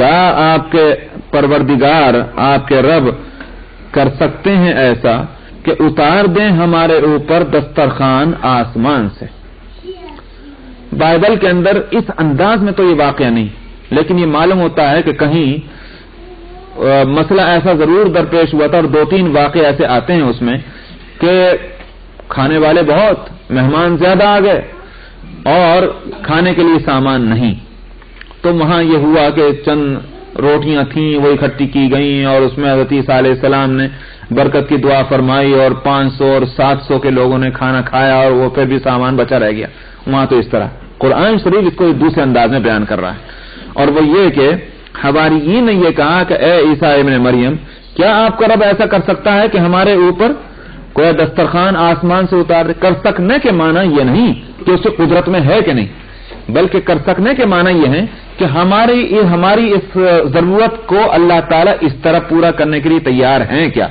کیا آپ کے پروردگار آپ کے رب کر سکتے ہیں ایسا کہ اتار دیں ہمارے اوپر دسترخوان آسمان سے؟ بائبل کے اندر اس انداز میں تو یہ واقعہ نہیں، لیکن یہ معلوم ہوتا ہے کہ کہیں مسئلہ ایسا ضرور درپیش ہوا تھا، اور 2-3 واقعے ایسے آتے ہیں اس میں کہ کھانے والے بہت، مہمان زیادہ آ گئے اور کھانے کے لیے سامان نہیں، تو وہاں یہ ہوا کہ چند روٹیاں تھیں وہ اکٹھی کی گئیں، اور اس میں حضرت عیسیٰ علیہ السلام نے برکت کی دعا فرمائی، اور 500 اور 700 کے لوگوں نے کھانا کھایا، اور وہ پھر بھی سامان بچا رہ گیا وہاں۔ تو اس طرح قرآن شریف اس کو ایک دوسرے انداز میں بیان کر رہا ہے، اور وہ یہ کہ حواریین نے یہ کہا کہ اے عیسیٰ ابن مریم، کیا آپ کا رب ایسا کر سکتا ہے کہ ہمارے اوپر کوئی دسترخوان آسمان سے اتار دے؟ کر سکنے کے معنی یہ نہیں کہ اس کی قدرت میں ہے کہ نہیں، بلکہ کر سکنے کے معنی یہ ہے کہ ہماری اس ضرورت کو اللہ تعالیٰ اس طرح پورا کرنے کے لیے تیار ہیں کیا؟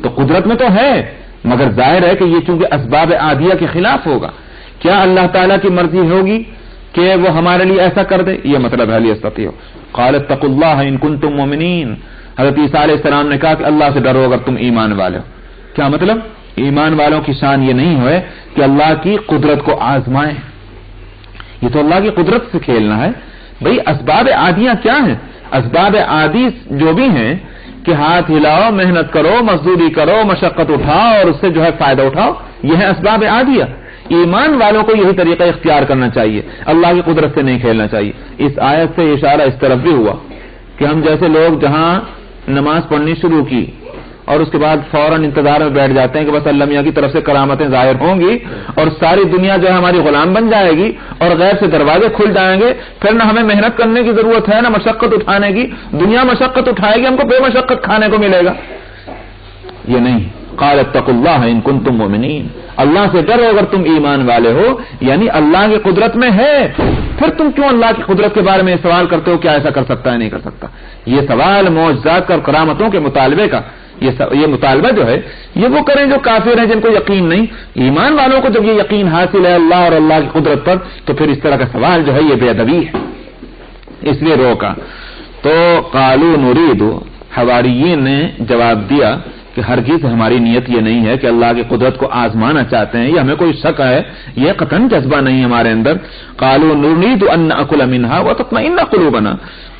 تو قدرت میں تو ہے، مگر ظاہر ہے کہ یہ چونکہ اسباب عادیہ کے خلاف ہوگا۔ کیا اللہ تعالیٰ کی مرضی ہوگی کہ وہ ہمارے لیے ایسا کر دے؟ یہ مطلب ہے لیستطیع۔ قال اتقوا اللہ ان کنتم مؤمنین، حضرت عیسیٰ علیہ السلام نے کہا کہ اللہ سے ڈرو اگر تم ایمان والے ہو۔ کیا مطلب؟ ایمان والوں کی شان یہ نہیں ہوئے کہ اللہ کی قدرت کو آزمائیں، یہ تو اللہ کی قدرت سے کھیلنا ہے۔ بھئی اسباب عادیہ کیا ہیں؟ اسباب عادی جو بھی ہیں کہ ہاتھ ہلاؤ، محنت کرو، مزدوری کرو، مشقت اٹھاؤ اور اس سے جو ہے فائدہ اٹھاؤ، یہ ہے اسباب عادیہ۔ ایمان والوں کو یہی طریقہ اختیار کرنا چاہیے، اللہ کی قدرت سے نہیں کھیلنا چاہیے۔ اس آیت سے اشارہ اس طرف بھی ہوا کہ ہم جیسے لوگ جہاں نماز پڑھنی شروع کی اور اس کے بعد فوراً انتظار میں بیٹھ جاتے ہیں کہ بس اللہ میاں کی طرف سے کرامتیں ظاہر ہوں گی اور ساری دنیا جو ہے ہماری غلام بن جائے گی اور غیب سے دروازے کھل جائیں گے، پھر نہ ہمیں محنت کرنے کی ضرورت ہے نہ مشقت اٹھانے کی، دنیا مشقت اٹھائے گی، ہم کو بے مشقت کھانے کو ملے گا۔ یہ نہیں، قال اتقوا اللہ ان کنتم مؤمنین، اللہ سے ڈرو اگر تم ایمان والے ہو، یعنی اللہ کی قدرت میں ہے۔ پھر تم کیوں اللہ کی قدرت کے بارے میں سوال کرتے ہو، کیا ایسا کر سکتا ہے نہیں کر سکتا؟ یہ سوال معجزات کا اور کرامتوں کے مطالبے کا، یہ مطالبہ جو ہے یہ وہ کریں جو کافر ہیں، جن کو یقین نہیں۔ ایمان والوں کو جب یہ یقین حاصل ہے اللہ اور اللہ کی قدرت پر، تو پھر اس طرح کا سوال جو ہے یہ بے ادبی ہے، اس لیے روکا۔ تو قالوا نريد، حواریین نے جواب دیا کہ ہرگز ہماری نیت یہ نہیں ہے کہ اللہ کی قدرت کو آزمانا چاہتے ہیں، یہ ہمیں کوئی شک ہے، یہ قطعاً جذبہ نہیں ہمارے اندر۔ قالوا نريد ان ناكل منها وتطمئن قلوبنا،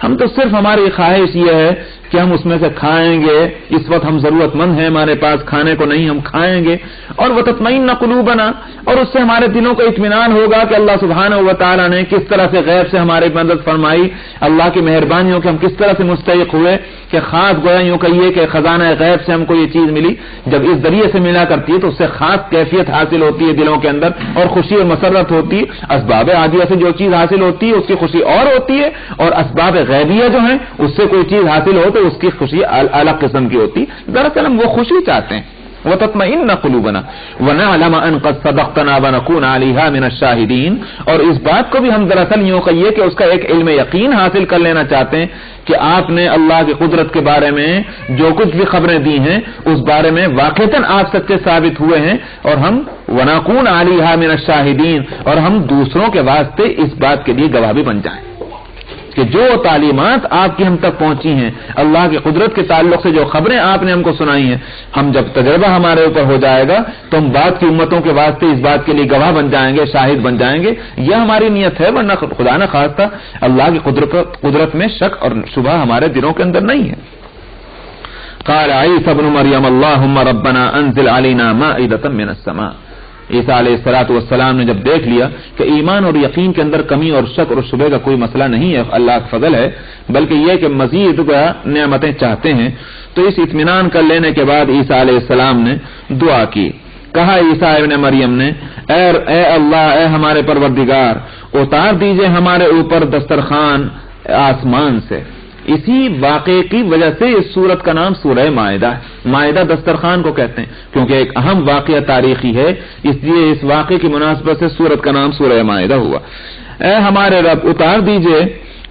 ہم تو صرف ہماری خواہش یہ ہے کہ ہم اس میں سے کھائیں گے، اس وقت ہم ضرورت مند ہیں، ہمارے پاس کھانے کو نہیں، ہم کھائیں گے، اور وتطمئن قلوبنا، اور اس سے ہمارے دلوں کو اطمینان ہوگا کہ اللہ سبحانہ و تعالیٰ نے کس طرح سے غیب سے ہمارے مدد فرمائی، اللہ کی مہربانیوں کے ہم کس طرح سے مستحق ہوئے کہ خاص گویا یوں کہیے کہ خزانہ غیب سے ہم کو یہ چیز ملی، جب اس ذریعے سے ملا کرتی ہے تو اس سے خاص کیفیت حاصل ہوتی ہے دلوں کے اندر، اور خوشی اور مسرت ہوتی ہے۔ اسباب عادیہ سے جو چیز حاصل ہوتی ہے اس کی خوشی اور ہوتی ہے، اور اسباب غیبیہ جو ہیں اس سے کوئی چیز حاصل ہو تو اس کی خوشی الگ قسم کی ہوتی۔ دراصل ہم وہ خوشی چاہتے ہیں۔ وتطمئن قلوبنا ونعلم ان قد صدقتنا ونكون عليها من الشاهدين، اور اس بات کو بھی ہم دراصل یوں کہیے کہ اس کا ایک علم یقین حاصل کر لینا چاہتے ہیں کہ آپ نے اللہ کی قدرت کے بارے میں جو کچھ بھی خبریں دی ہیں اس بارے میں واقعتاً آپ سچے ثابت ہوئے ہیں، اور ہم ونكون عليها من الشاهدين، اور ہم دوسروں کے واسطے اس بات کے لیے گواہ بھی بن جائیں کہ جو تعلیمات آپ کی ہم تک پہنچی ہیں اللہ کی قدرت کے تعلق سے، جو خبریں آپ نے ہم کو سنائی ہیں، ہم جب تجربہ ہمارے اوپر ہو جائے گا تو ہم بعد کی امتوں کے واسطے اس بات کے لیے گواہ بن جائیں گے، شاہد بن جائیں گے۔ یہ ہماری نیت ہے، ورنہ خدا نہ خواستہ اللہ کی قدرت میں شک اور شبہ ہمارے دلوں کے اندر نہیں ہے۔ قال عیسی ابن مریم اللہم ربنا انزل علینا مائدۃ من السماء، عیسیٰ علیہ الصلوۃ والسلام نے جب دیکھ لیا کہ ایمان اور یقین کے اندر کمی اور شک اور شبہ کا کوئی مسئلہ نہیں ہے، اللہ کا فضل ہے، بلکہ یہ کہ مزید نعمتیں چاہتے ہیں، تو اس اطمینان کر لینے کے بعد عیسیٰ علیہ السلام نے دعا کی۔ کہا عیسیٰ ابن مریم نے اے اللہ، اے ہمارے پروردگار، اتار دیجئے ہمارے اوپر دسترخوان آسمان سے۔ اسی واقعے کی وجہ سے اس سورت کا نام سورہ مائدہ ہے۔ مائدہ دسترخوان کو کہتے ہیں کیونکہ ایک اہم واقعہ تاریخی ہے، اس لیے اس واقعے کی مناسبت سے سورت کا نام سورہ مائدہ ہوا۔ اے ہمارے رب، اتار دیجئے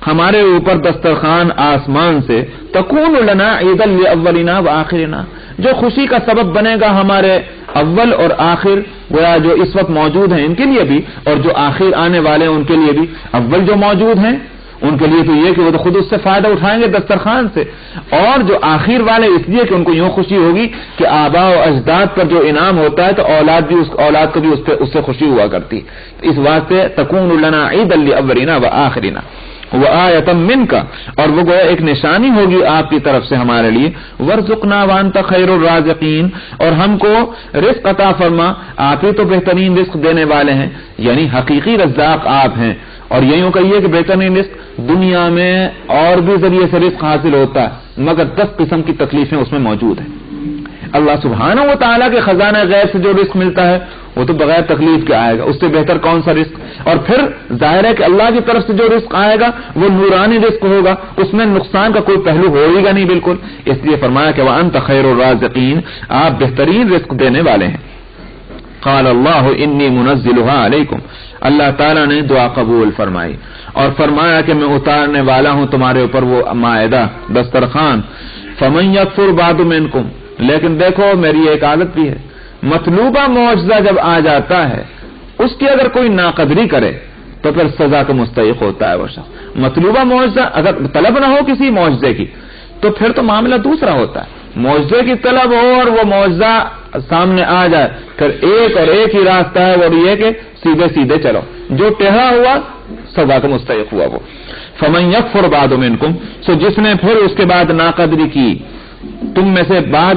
ہمارے اوپر دسترخوان آسمان سے، تکون لنا عیدا لاولنا وآخرنا، جو خوشی کا سبب بنے گا ہمارے اول اور آخر، گویا جو اس وقت موجود ہیں ان کے لیے بھی اور جو آخر آنے والے ہیں ان کے لیے بھی۔ اول جو موجود ہیں ان کے لیے تو یہ کہ وہ تو خود اس سے فائدہ اٹھائیں گے دسترخوان سے، اور جو آخر والے اس لیے کہ ان کو یوں خوشی ہوگی کہ آباء و اجداد پر جو انعام ہوتا ہے تو اولاد کو بھی اس سے خوشی ہوا کرتی، اس واسطے تکون لنا عیدا لاولینا وآخرنا وآیۃ منک، اور وہ گویا ایک نشانی ہوگی آپ کی طرف سے ہمارے لیے، وارزقنا وانت خیر الرازقین، اور ہم کو رزق عطا فرما، آپ ہی تو بہترین رزق دینے والے ہیں، یعنی حقیقی رزاق آپ ہیں، اور یوں کہیے کہ بہترین رزق دنیا میں اور بھی ذریعے سے رزق حاصل ہوتا ہے مگر 10 قسم کی تکلیفیں اس میں موجود ہیں۔ اللہ سبحانہ و تعالیٰ کے خزانہ غیب سے جو رزق ملتا ہے وہ تو بغیر تکلیف کے آئے گا، اس سے بہتر کون سا رزق؟ اور پھر ظاہر ہے کہ اللہ کی طرف سے جو رزق آئے گا وہ نورانی رزق ہوگا، اس میں نقصان کا کوئی پہلو ہوئے گا نہیں بالکل، اس لیے فرمایا کہ وَأَنْتَ خَيْرُ الرَّازِقِينَ، آپ بہترین رزق دینے والے ہیں۔ قال اللہ انی منزلها علیکم، اللہ تعالیٰ نے دعا قبول فرمائی اور فرمایا کہ میں اتارنے والا ہوں تمہارے اوپر وہ مائدہ دسترخوان، فمن یکفر بعد منکم، لیکن دیکھو میری ایک عادت بھی ہے، مطلوبہ معجزہ جب آ جاتا ہے اس کی اگر کوئی ناقدری کرے تو پھر سزا کا مستحق ہوتا ہے وہ شخص۔ مطلوبہ معجزہ اگر طلب نہ ہو کسی معجزے کی تو پھر تو معاملہ دوسرا ہوتا ہے، معجزے کی طلب ہو اور وہ معجزہ سامنے آ جائے پھر ایک ہی راستہ ہے، وہ یہ کہ سیدھے سیدھے چلو، جو ٹیڑھا ہوا سزا کا مستحق ہوا وہ۔ فمن یکفر بعد منکم، سو جس نے پھر اس کے بعد ناقدری کی تم میں سے بعد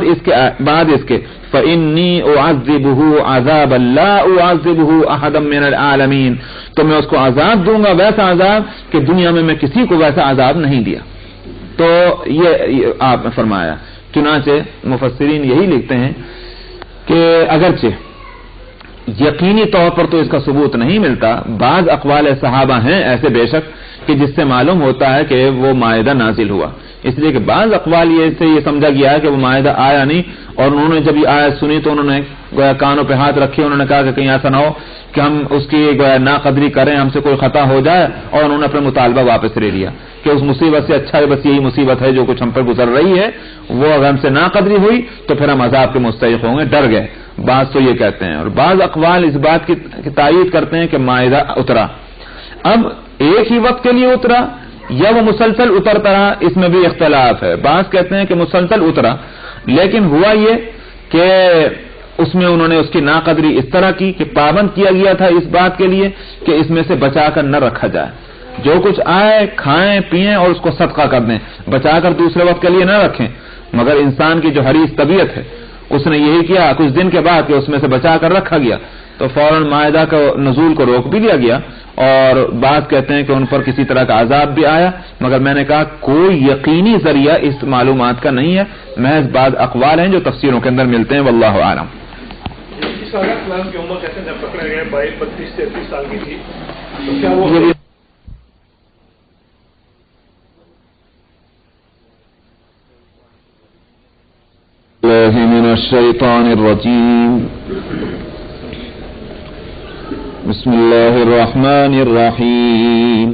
اس کے فإنی اعذبہ عذابا لا اعذبہ احدا من العالمین، تو میں اس کو عذاب دوں گا ویسا عذاب کہ دنیا میں کسی کو ویسا عذاب نہیں دیا۔ تو یہ آپ نے فرمایا، چنانچہ مفسرین یہی لکھتے ہیں کہ اگرچہ یقینی طور پر تو اس کا ثبوت نہیں ملتا، بعض اقوال صحابہ ہیں ایسے بے شک کہ جس سے معلوم ہوتا ہے کہ وہ مائدہ نازل ہوا، اس لیے کہ بعض اقوال سے یہ سمجھا گیا ہے کہ وہ مائدہ آیا نہیں، اور انہوں نے جب یہ آیت سنی تو انہوں نے گویا کانوں پہ ہاتھ رکھے، انہوں نے کہا کہ کہیں ایسا نہ ہو کہ ہم اس کی گویا ناقدری کریں، ہم سے کوئی خطا ہو جائے، اور انہوں نے اپنا مطالبہ واپس لے لیا کہ اس مصیبت سے اچھا ہے بس یہی مصیبت ہے جو کچھ ہم پر گزر رہی ہے، وہ اگر ہم سے ناقدری ہوئی تو پھر ہم عذاب کے مستحق ہوں گے، ڈر گئے۔ بعض تو یہ کہتے ہیں، اور بعض اقوال اس بات کی تائید کرتے ہیں کہ مائدہ اترا، اب ایک ہی وقت کے لیے اترا یا وہ مسلسل اترتا رہا، اس میں بھی اختلاف ہے۔ بعض کہتے ہیں کہ مسلسل اترا، لیکن ہوا یہ کہ اس میں انہوں نے اس کی ناقدری اس طرح کی کہ پابند کیا گیا تھا اس بات کے لیے کہ اس میں سے بچا کر نہ رکھا جائے، جو کچھ آئے کھائیں پئیں اور اس کو صدقہ کر دیں، بچا کر دوسرے وقت کے لیے نہ رکھیں۔ مگر انسان کی جو حریص طبیعت ہے اس نے یہی کیا، کچھ دن کے بعد کہ اس میں سے بچا کر رکھا گیا تو فوراً مائدہ کا نزول کو روک بھی دیا گیا، اور بعض کہتے ہیں کہ ان پر کسی طرح کا عذاب بھی آیا، مگر میں نے کہا کوئی یقینی ذریعہ اس معلومات کا نہیں ہے، محض بعض اقوال ہیں جو تفسیروں کے اندر ملتے ہیں، واللہ اعلم۔ کی عمر کہتے ہیں جب پکڑے گئے 32 سے 33 سال کی تھی، تو کیا وہ من الشیطان الرجیم بسم اللہ الرحمن الرحیم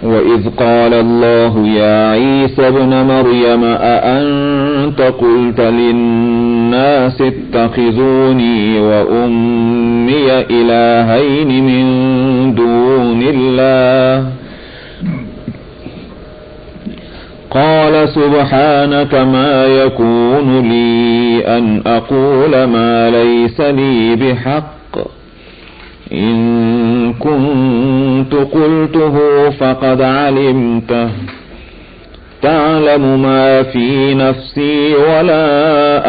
وَإِذْ قَالَ اللَّهُ يَا عِيسَى ابْنَ مَرْيَمَ أَأَنْتَ قُلْتَ لِلنَّاسِ اتَّخِذُونِي وَأُمِّيَ إِلَٰهَيْنِ مِن دُونِ اللَّهِ قال سبحانك ما يكون لي أن أقول ما ليس لي بحق إن كنت قلته فقد علمته تعلم ما في نفسي ولا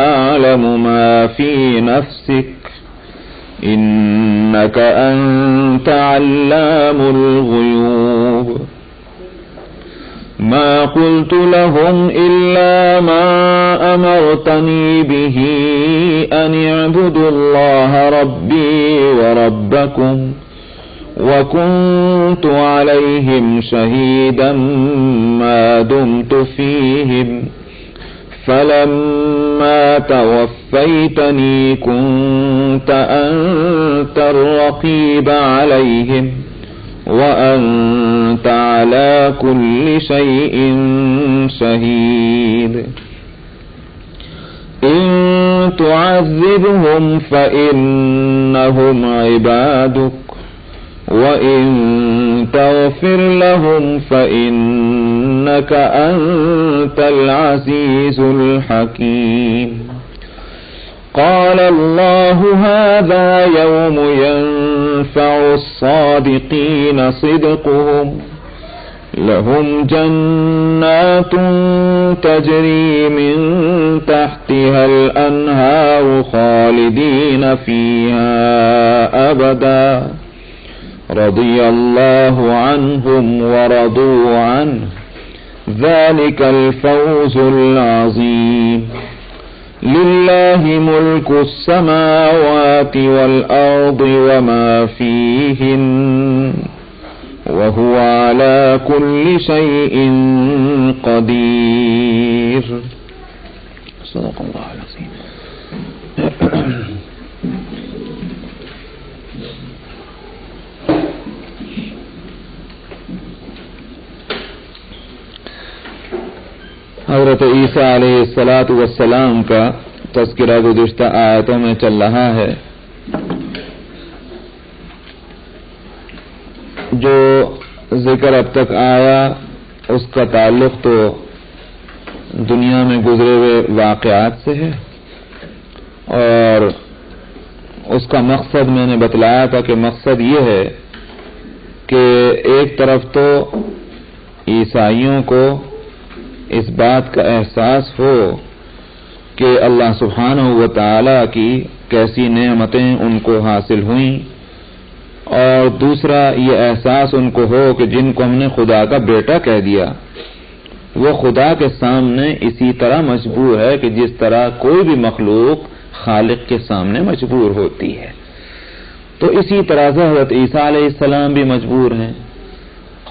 أعلم ما في نفسك إنك أنت علام الغيوب ما قلت لهم إلا ما أمرتني به أن اعبدوا الله ربي وربكم وكنت عليهم شهيدا ما دمت فيهم فلما توفيتني كنت أنت الرقيب عليهم وأنت على كل شيء شهيد إن تعذبهم فإنهم عبادك وإن وإن تغفر لهم فإنك أنت العزيز الحكيم. قال الله هذا يوم ينفع الصادقين صدقهم لهم جنات تجري من تحتها الأنهار خالدين فيها أبدا رضي الله عنهم ورضوا عنه ذلك الفوز العظيم. لله ملك السماوات والأرض وما فيهن وهو على كل شيء قدير. صدق الله العظيم. حضرت عیسیٰ علیہ الصلاۃ والسلام کا تذکرہ گزشتہ آیتوں میں چل رہا ہے. جو ذکر اب تک آیا اس کا تعلق تو دنیا میں گزرے ہوئے واقعات سے ہے، اور اس کا مقصد میں نے بتلایا تھا کہ مقصد یہ ہے کہ ایک طرف تو عیسائیوں کو اس بات کا احساس ہو کہ اللہ سبحانہ و تعالی کی کیسی نعمتیں ان کو حاصل ہوئیں، اور دوسرا یہ احساس ان کو ہو کہ جن کو ہم نے خدا کا بیٹا کہہ دیا وہ خدا کے سامنے اسی طرح مجبور ہے کہ جس طرح کوئی بھی مخلوق خالق کے سامنے مجبور ہوتی ہے. تو اسی طرح سے حضرت عیسیٰ علیہ السلام بھی مجبور ہیں.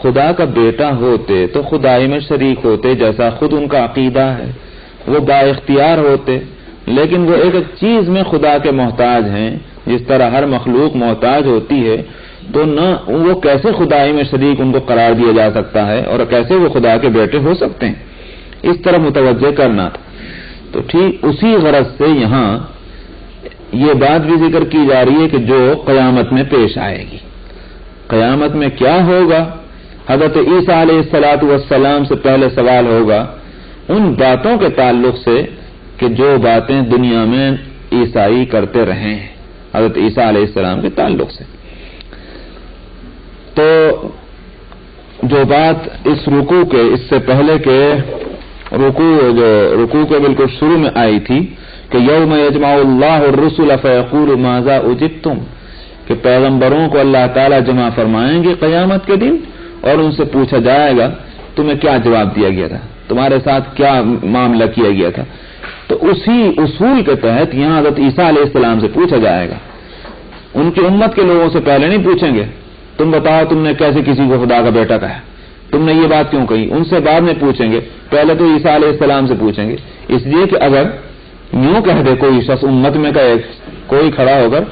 خدا کا بیٹا ہوتے تو خدائی میں شریک ہوتے جیسا خود ان کا عقیدہ ہے، وہ با اختیار ہوتے، لیکن وہ ایک چیز میں خدا کے محتاج ہیں جس طرح ہر مخلوق محتاج ہوتی ہے. تو نہ وہ کیسے خدائی میں شریک ان کو قرار دیا جا سکتا ہے اور کیسے وہ خدا کے بیٹے ہو سکتے ہیں، اس طرح متوجہ کرنا تھا. تو ٹھیک اسی غرض سے یہاں یہ بات بھی ذکر کی جا رہی ہے کہ جو قیامت میں پیش آئے گی. قیامت میں کیا ہوگا؟ حضرت عیسیٰ علیہ الصلاۃ والسلام سے پہلے سوال ہوگا ان باتوں کے تعلق سے کہ جو باتیں دنیا میں عیسائی کرتے رہے ہیں حضرت عیسیٰ علیہ السلام کے تعلق سے. تو جو بات اس رکوع کے اس سے پہلے کے رکوع کے بالکل شروع میں آئی تھی کہ یوم یجمع اللہ الرسل فیقول ماذا اجبتم، کہ پیغمبروں کو اللہ تعالیٰ جمع فرمائیں گے قیامت کے دن اور ان سے پوچھا جائے گا تمہیں کیا جواب دیا گیا تھا، تمہارے ساتھ کیا معاملہ کیا گیا تھا. تو اسی اصول کے تحت یہاں حضرت عیسیٰ علیہ السلام سے پوچھا جائے گا. ان کی امت کے لوگوں سے پہلے نہیں پوچھیں گے تم بتاؤ تم نے کیسے کسی کو خدا کا بیٹا کہا، تم نے یہ بات کیوں کہی. ان سے بعد میں پوچھیں گے، پہلے تو عیسیٰ علیہ السلام سے پوچھیں گے. اس لیے کہ اگر یوں کہہ دے کوئی شخص امت میں کا کوئی کھڑا ہو کر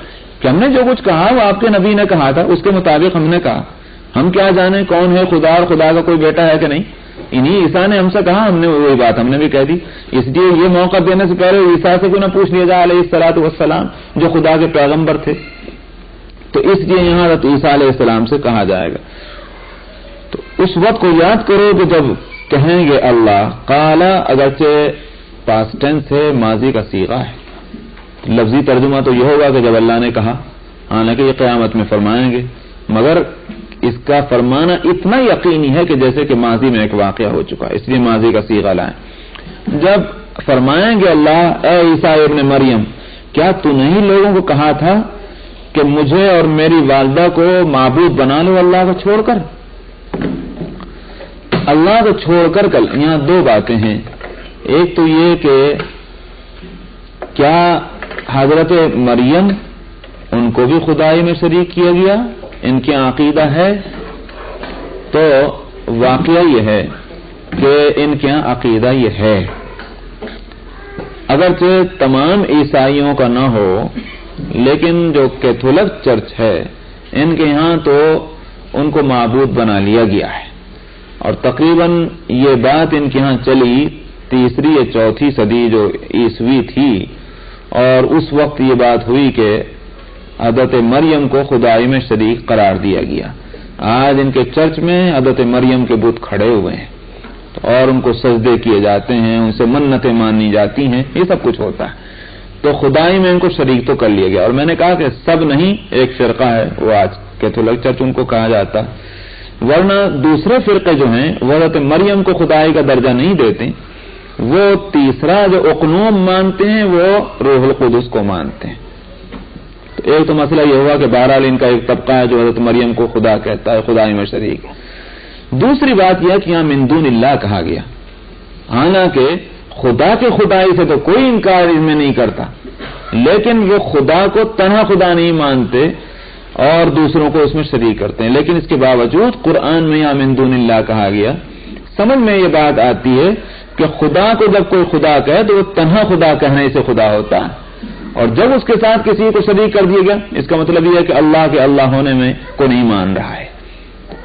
کہ ہم نے جو کچھ کہا وہ آپ کے نبی نے کہا تھا، اس کے مطابق ہم نے کہا، ہم کیا جانے کون ہے خدا اور خدا کا کوئی بیٹا ہے کہ نہیں، انہی عیسیٰ نے ہم سے کہا، ہم نے وہی بات ہم نے بھی کہہ دی. اس لیے یہ موقع دینے سے پہلے عیسیٰ سے کوئی نہ پوچھ لیا جائے علیہ الصلاۃ والسلام جو خدا کے پیغمبر تھے. تو اس لیے یہاں حضرت عیسیٰ علیہ السلام سے کہا جائے گا. تو اس وقت کو یاد کرو کہ جب کہیں گے اللہ قال، اگرچہ پاسٹ ٹینس ہے، ماضی کا صیغہ ہے، لفظی ترجمہ تو یہ ہوگا کہ جب اللہ نے کہا، حالانکہ یہ قیامت میں فرمائیں گے، مگر اس کا فرمانا اتنا یقینی ہے کہ جیسے کہ ماضی میں ایک واقعہ ہو چکا، اس لیے ماضی کا صیغہ لائیں. جب فرمائیں گے اللہ اے عیسیٰ ابن مریم، کیا تو نے ہی لوگوں کو کہا تھا کہ مجھے اور میری والدہ کو معبود بنا لو اللہ کو چھوڑ کر؟ اللہ کو چھوڑ کر یہاں دو باتیں ہیں. ایک تو یہ کہ کیا حضرت مریم ان کو بھی خدائی میں شریک کیا گیا، ان کی عقیدہ ہے؟ تو واقعہ یہ ہے کہ ان کے عقیدہ یہ ہے، اگرچہ تمام عیسائیوں کا نہ ہو، لیکن جو کیتھولک چرچ ہے ان کے یہاں تو ان کو معبود بنا لیا گیا ہے. اور تقریباً یہ بات ان کے یہاں چلی 3 یا 4 صدی جو عیسوی تھی، اور اس وقت یہ بات ہوئی کہ حضرت مریم کو خدائی میں شریک قرار دیا گیا. آج ان کے چرچ میں حضرت مریم کے بت کھڑے ہوئے ہیں اور ان کو سجدے کیے جاتے ہیں, ان سے منتیں مانی جاتی ہیں, یہ سب کچھ ہوتا ہے. تو خدائی میں ان کو شریک تو کر لیا گیا. اور میں نے کہا کہ سب نہیں, ایک فرقہ ہے وہ آج کیتھولک چرچ ان کو کہا جاتا, ورنہ دوسرے فرقے جو ہیں وہ حضرت مریم کو خدائی کا درجہ نہیں دیتے. وہ تیسرا جو اقنوم مانتے ہیں وہ روح القدس کو مانتے ہیں. تو ایک تو مسئلہ یہ ہوا کہ بہرحال ان کا ایک طبقہ ہے جو حضرت مریم کو خدا کہتا ہے, خدائی میں شریک ہے. دوسری بات یہ کہ یہاں من دون اللہ کہا گیا, حالانکہ خدا کے خدائی سے تو کوئی انکار ان میں نہیں کرتا, لیکن وہ خدا کو تنہا خدا نہیں مانتے اور دوسروں کو اس میں شریک کرتے ہیں. لیکن اس کے باوجود قرآن میں یہاں من دون اللہ کہا گیا. سمجھ میں یہ بات آتی ہے کہ خدا کو جب کوئی خدا کہے تو وہ تنہا خدا کہنے سے خدا ہوتا ہے, اور جب اس کے ساتھ کسی کو شریک کر دیا گیا اس کا مطلب یہ ہے کہ اللہ کے اللہ ہونے میں کو نہیں مان رہا ہے.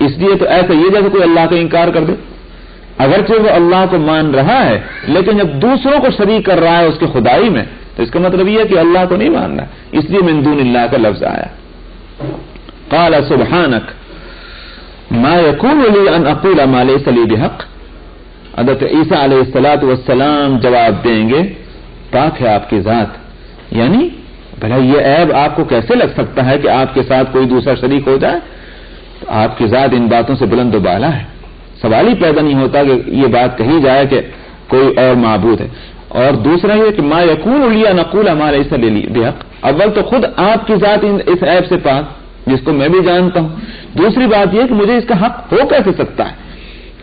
اس لیے تو ایسا یہ جیسے کوئی اللہ کا انکار کر دے, اگرچہ وہ اللہ کو مان رہا ہے لیکن جب دوسروں کو شریک کر رہا ہے اس کے خدائی میں تو اس کا مطلب یہ ہے کہ اللہ کو نہیں مان رہا. اس لیے من دون اللہ کا لفظ آیا. قال سبحانک ما یکون لی ان اقول ما لیس لی بحق. حضرت عیسیٰ علیہ الصلوۃ والسلام جواب دیں گے پاک ہے آپ کی ذات, یعنی بھلا یہ عیب آپ کو کیسے لگ سکتا ہے کہ آپ کے ساتھ کوئی دوسرا شریک ہو جائے؟ تو آپ کی ذات ان باتوں سے بلند و بالا ہے, سوال ہی پیدا نہیں ہوتا کہ یہ بات کہی جائے کہ کوئی اور معبود ہے. اور دوسرا یہ کہ ما یکون لی ان اقول ما لیس لی بحق, اول تو خود آپ کی ذات اس عیب سے پاک جس کو میں بھی جانتا ہوں. دوسری بات یہ کہ مجھے اس کا حق ہو کیسے سکتا ہے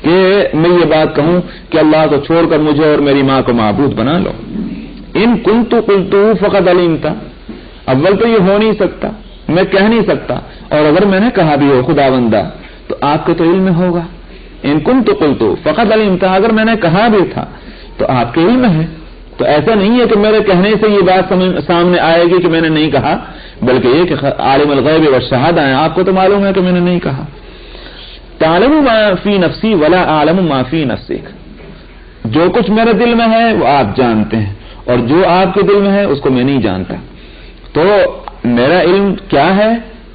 کہ میں یہ بات کہوں کہ اللہ کو چھوڑ کر مجھے اور میری ماں کو معبود بنا لو. ان کنت قلت فقد علمت, اول تو یہ ہو نہیں سکتا, میں کہہ نہیں سکتا, اور اگر میں نے کہا بھی ہو خداوندہ تو آپ کے تو علم میں ہوگا. ان کنت قلت فقد علمت, اگر میں نے کہا بھی تھا تو آپ کے علم میں ہے. تو ایسا نہیں ہے کہ میرے کہنے سے یہ بات سامنے آئے گی کہ میں نے نہیں کہا, بلکہ یہ کہ عالم الغیب والشہادہ ہیں, آپ کو تو معلوم ہے کہ میں نے نہیں کہا. تعلم ما فی نفسی ولا اعلم ما فی نفسک, جو کچھ میرے دل میں ہے وہ آپ جانتے ہیں اور جو آپ کے دل میں ہے اس کو میں نہیں جانتا. تو میرا علم کیا ہے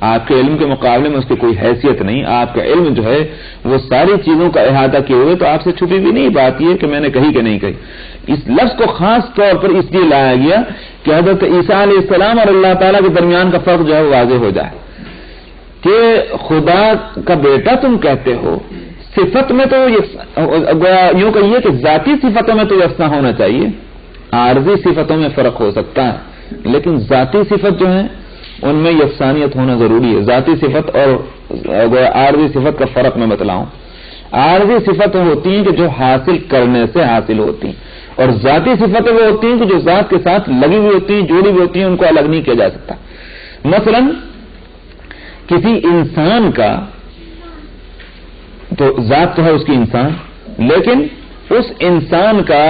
آپ کے علم کے مقابلے میں اس کی کوئی حیثیت نہیں. آپ کا علم جو ہے وہ ساری چیزوں کا احاطہ کیے ہوئے, تو آپ سے چھپی بھی نہیں بات یہ کہ میں نے کہی کہ نہیں کہی. اس لفظ کو خاص طور پر اس لیے لایا گیا کہ حضرت عیسیٰ علیہ السلام اور اللہ تعالیٰ کے درمیان کا فرق جو ہے وہ واضح ہو جائے کہ خدا کا بیٹا تم کہتے ہو, صفت میں تو یوں کہیے کہ ذاتی صفتوں میں تو یکساں ہونا چاہیے, عارضی صفتوں میں فرق ہو سکتا ہے, لیکن ذاتی صفت جو ہے ان میں یکسانیت ہونا ضروری ہے. ذاتی صفت اور عارضی صفت کا فرق میں بتلاؤں. عارضی صفتیں ہوتی ہیں کہ جو حاصل کرنے سے حاصل ہوتی ہیں, اور ذاتی صفتیں وہ ہوتی ہیں کہ جو ذات کے ساتھ لگی ہوئی ہوتی ہیں, جوڑی ہوئی ہوتی ہیں, ان کو الگ نہیں کیا جا سکتا. مثلا کسی انسان کا تو ذات تو ہے اس کی انسان, لیکن اس انسان کا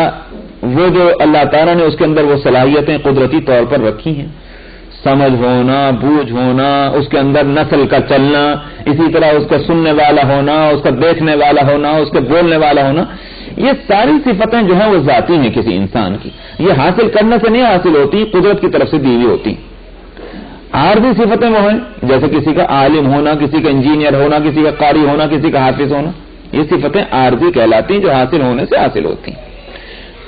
وہ جو اللہ تعالیٰ نے اس کے اندر وہ صلاحیتیں قدرتی طور پر رکھی ہیں, سمجھ ہونا, بوجھ ہونا, اس کے اندر نسل کا چلنا, اسی طرح اس کا سننے والا ہونا, اس کا دیکھنے والا ہونا, اس کے بولنے والا ہونا, یہ ساری صفتیں جو ہیں وہ ذاتی ہیں کسی انسان کی. یہ حاصل کرنے سے نہیں حاصل ہوتی, قدرت کی طرف سے دی ہوئی ہوتی. عارضی صفتیں وہ ہیں جیسے کسی کا عالم ہونا, کسی کا انجینئر ہونا, کسی کا قاری ہونا, کسی کا حافظ ہونا, یہ صفتیں عارضی کہلاتی ہیں جو حاصل ہونے سے حاصل ہوتی ہیں.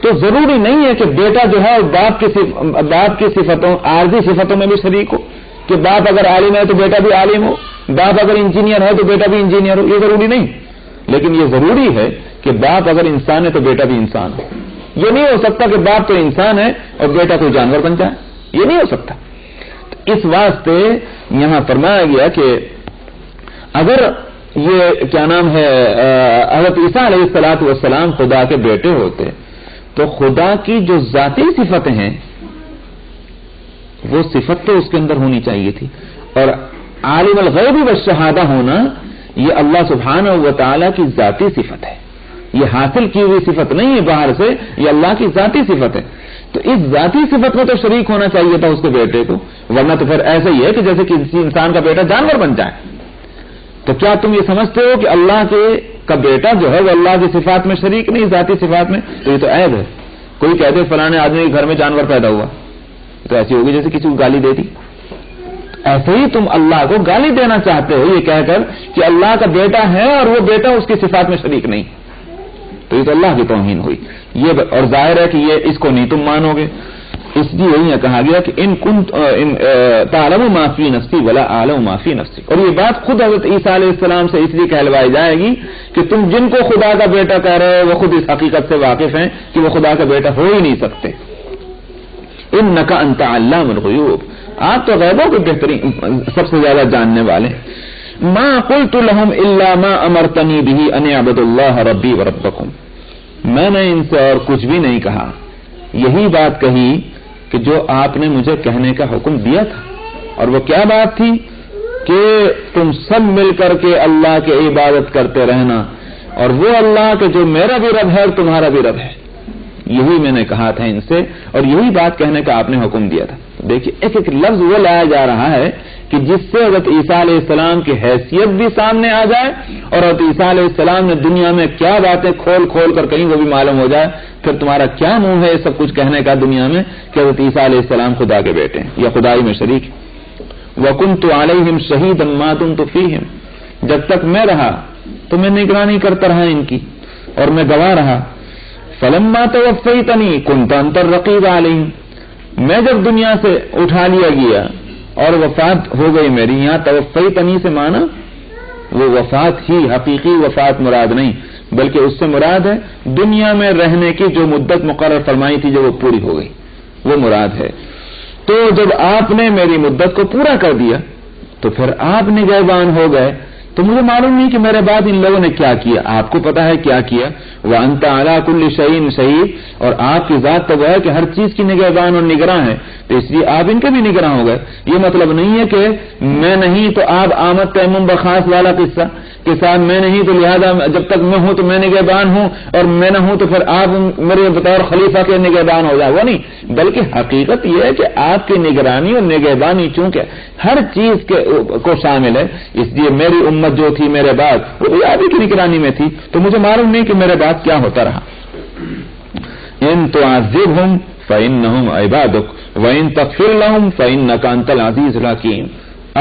تو ضروری نہیں ہے کہ بیٹا جو ہے باپ کی صفتوں عارضی صفتوں میں بھی شریک ہو, کہ باپ اگر عالم ہے تو بیٹا بھی عالم ہو, باپ اگر انجینئر ہے تو بیٹا بھی انجینئر ہو, یہ ضروری نہیں. لیکن یہ ضروری ہے کہ باپ اگر انسان ہے تو بیٹا بھی انسان ہو. یہ نہیں ہو سکتا کہ باپ تو انسان ہے اور بیٹا کوئی جانور بن جائے, یہ نہیں ہو سکتا. اس واسطے یہاں فرمایا گیا کہ اگر یہ کیا نام ہے حضرت عیسیٰ علیہ الصلوۃ والسلام خدا کے بیٹے ہوتے تو خدا کی جو ذاتی صفتیں ہیں وہ صفت تو اس کے اندر ہونی چاہیے تھی, اور عالم الغیب والشہادہ ہونا یہ اللہ سبحانہ و تعالیٰ کی ذاتی صفت ہے, یہ حاصل کی ہوئی صفت نہیں ہے باہر سے, یہ اللہ کی ذاتی صفت ہے. تو اس ذاتی صفت میں تو شریک ہونا چاہیے تھا اس کے بیٹے کو, ورنہ تو پھر ایسا ہی ہے کہ جیسے کسی انسان کا بیٹا جانور بن جائے. تو کیا تم یہ سمجھتے ہو کہ اللہ کا بیٹا جو ہے وہ اللہ کی صفات میں شریک نہیں, ذاتی صفات میں؟ تو یہ تو عیب ہے. کوئی کہتے فلانے آدمی کے گھر میں جانور پیدا ہوا, تو ایسی ہوگی جیسے کسی کو گالی دے دی. ایسے ہی تم اللہ کو گالی دینا چاہتے ہو یہ کہہ کر کہ اللہ کا بیٹا ہے اور وہ بیٹا اس کی صفات میں شریک نہیں، تو یہ تو اللہ کی توہین ہوئی یہ، اور ظاہر ہے کہ یہ اس کو نہیں تم مانو گے، اس لیے یہی کہا گیا کہ ان کنت تعلم ما فی نفسی ولا اعلم ما فی نفسی، اور یہ بات خود حضرت عیسیٰ علیہ السلام سے اس لیے کہلوائی جائے گی کہ تم جن کو خدا کا بیٹا کہہ رہے ہو وہ خود اس حقیقت سے واقف ہیں کہ وہ خدا کا بیٹا ہو ہی نہیں سکتے۔ انک انت علام الغیوب، آپ تو غیبوں کے بہترین سب سے زیادہ جاننے والے۔ ما قلت لهم الا ما امرتنی به ان اعبدوا الله ربی وربکم، میں نے ان سے اور کچھ بھی نہیں کہا، یہی بات کہی کہ جو آپ نے مجھے کہنے کا حکم دیا تھا، اور وہ کیا بات تھی کہ تم سب مل کر کے اللہ کی عبادت کرتے رہنا، اور وہ اللہ کہ جو میرا بھی رب ہے اور تمہارا بھی رب ہے، یہی میں نے کہا تھا ان سے، اور یہی بات کہنے کا آپ نے حکم دیا تھا۔ دیکھیے ایک ایک لفظ وہ لایا جا رہا ہے کہ جس سے حضرت عیسیٰ علیہ السلام کی حیثیت بھی سامنے آ جائے، اور حضرت عیسیٰ علیہ السلام نے دنیا میں کیا باتیں کھول کھول کر کہیں وہ بھی معلوم ہو جائے، پھر تمہارا کیا منہ ہے یہ سب کچھ کہنے کا دنیا میں کہ حضرت عیسیٰ علیہ السلام خدا کے بیٹے ہیں یا خدائی میں شریک۔ وَكُنْتُ عَلَيْهِمْ شَهِيدًا مَا دُمْتُ فِيهِمْ، جب تک میں رہا تو میں نگرانی کرتا رہا ان کی اور میں گواہ رہا۔ فَلَمَّا تَوَفَّيْتَنِي كُنْتَ أَنْتَ الرَّقِيبَ عَلَيْهِمْ، میں جب دنیا سے اٹھا لیا گیا اور وفات ہو گئی میری، یہاں توفیتنی سے مانا وہ وفات ہی، حقیقی وفات مراد نہیں، بلکہ اس سے مراد ہے دنیا میں رہنے کی جو مدت مقرر فرمائی تھی جو وہ پوری ہو گئی، وہ مراد ہے۔ تو جب آپ نے میری مدت کو پورا کر دیا تو پھر آپ نگہبان ہو گئے، تو مجھے معلوم نہیں کہ میرے بعد ان لوگوں نے کیا کیا، آپ کو پتا ہے کیا کیا۔ وَأَنْتَ عَلَىٰ كُلِّ شَيْءٍ شَهِيدٌ، اور آپ کی ذات تو وہ ہے کہ ہر چیز کی نگہبان اور نگراں ہے، تو اس لیے آپ ان کے بھی نگراں ہو گئے۔ یہ مطلب نہیں ہے کہ میں نہیں تو آپ آمد تیمم بخاص والا قصہ کہ صاحب میں نہیں تو لہذا جب تک میں ہوں تو میں نگہبان ہوں، اور میں نہ ہوں تو پھر آپ میرے بطور خلیفہ کے نگہبان ہو جائے، وہ نہیں، بلکہ حقیقت یہ ہے کہ آپ کی نگرانی اور نگہبانی چونکہ ہر چیز کو شامل ہے، اس لیے میری امت جو تھی میرے بعد وہ بھی آپ ہی کی نگرانی میں تھی، تو مجھے معلوم نہیں کہ میرے بعد کیا ہوتا رہا۔ ان تعذبهم فانهم عبادك وان تغفر لهم فانك انت العزیز الحکیم۔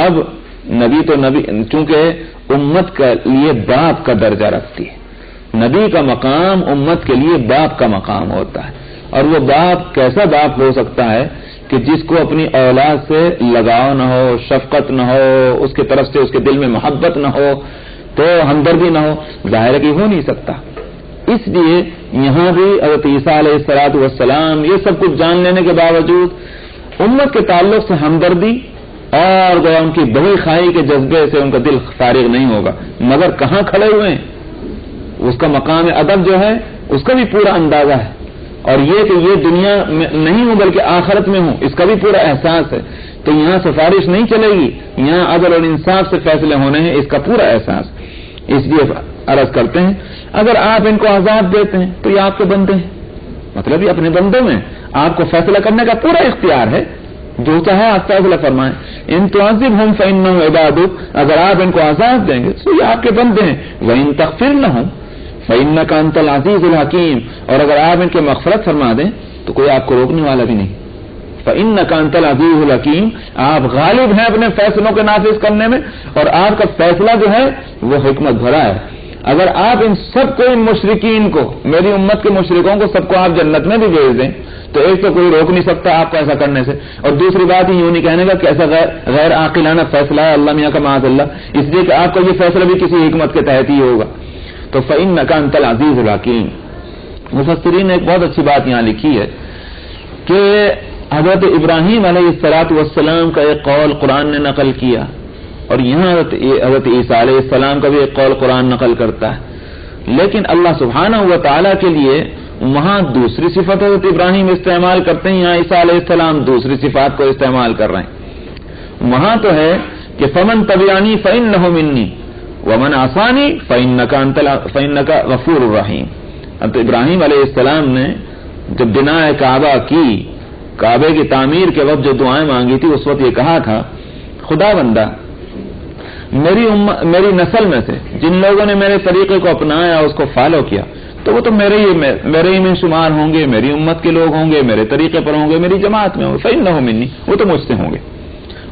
اب نبی تو نبی چونکہ امت کے لیے باپ کا درجہ رکھتی ہے، نبی کا مقام امت کے لیے باپ کا مقام ہوتا ہے، اور وہ باپ کیسا باپ ہو سکتا ہے کہ جس کو اپنی اولاد سے لگاؤ نہ ہو، شفقت نہ ہو، اس کی طرف سے اس کے دل میں محبت نہ ہو، تو ہمدردی نہ ہو، ظاہر ہے کہ ہو نہیں سکتا۔ اس لیے یہاں بھی حضرت عیسیٰ علیہ السلام یہ سب کچھ جان لینے کے باوجود امت کے تعلق سے ہمدردی اور گویا ان کی بڑی خواہی کے جذبے سے ان کا دل فارغ نہیں ہوگا، مگر کہاں کھڑے ہوئے ہیں، اس کا مقام ادب جو ہے اس کا بھی پورا اندازہ ہے، اور یہ کہ یہ دنیا میں نہیں ہوں بلکہ آخرت میں ہوں اس کا بھی پورا احساس ہے، تو یہاں سفارش نہیں چلے گی، یہاں عدل اور انصاف سے فیصلے ہونے ہیں، اس کا پورا احساس۔ اس لیے عرض کرتے ہیں اگر آپ ان کو عذاب دیتے ہیں تو یہ آپ کے بندے ہیں، مطلب یہ اپنے بندوں میں آپ کو فیصلہ کرنے کا پورا اختیار ہے، جو چاہے آپ فیصلہ فرمائیں۔ ان تعذبهم فانهم عبادك، اگر آپ ان کو عذاب دیں گے تو یہ آپ کے بندے ہیں، وان تغفر لهم فانك انت العزیز الحکیم، اور اگر آپ ان کے مغفرت فرما دیں تو کوئی آپ کو روکنے والا بھی نہیں۔ فانك انت العزیز الحکیم، آپ غالب ہیں اپنے فیصلوں کے نافذ کرنے میں، اور آپ کا فیصلہ جو ہے وہ حکمت بھرا ہے۔ اگر آپ ان سب کو، ان مشرکین کو، میری امت کے مشرکوں کو سب کو آپ جنت میں بھی بھیج دیں تو ایک تو کوئی روک نہیں سکتا آپ کو ایسا کرنے سے، اور دوسری بات یہ یوں نہیں کہنے گا کہ ایسا غیر عاقلانہ فیصلہ ہے اللہ میاں کا معاذ اللہ، اس لیے کہ آپ کا یہ فیصلہ بھی کسی حکمت کے تحت ہی ہوگا۔ تو فإنک انت العزیز الحکیم۔ مفسرین نے ایک بہت اچھی بات یہاں لکھی ہے کہ حضرت ابراہیم علیہ السلام کا ایک قول قرآن نے نقل کیا، اور یہاں حضرت عیسیٰ علیہ السلام کا بھی ایک قول قرآن نقل کرتا ہے، لیکن اللہ سبحانہ و تعالیٰ کے لیے وہاں دوسری صفت حضرت ابراہیم استعمال کرتے ہیں، یہاں عیسیٰ علیہ السلام دوسری صفات کو استعمال کر رہے ہیں۔ وہاں تو ہے کہ فمن تبعنی فإنہ منی ومن عصانی فإنک غفور الرحیم۔ حضرت ابراہیم علیہ السلام نے جب بناء کعبہ کی، کعبے کی تعمیر کے وقت جو دعائیں مانگی تھی، اس وقت یہ کہا تھا خدا بندہ میری نسل میں سے جن لوگوں نے میرے طریقے کو اپنایا، اس کو فالو کیا، تو وہ تو میرے ہی میں شمار ہوں گے، میری امت کے لوگ ہوں گے، میرے طریقے پر ہوں گے، میری جماعت میں ہوں گے، فإنہ منی، وہ تو مجھ سے ہوں گے۔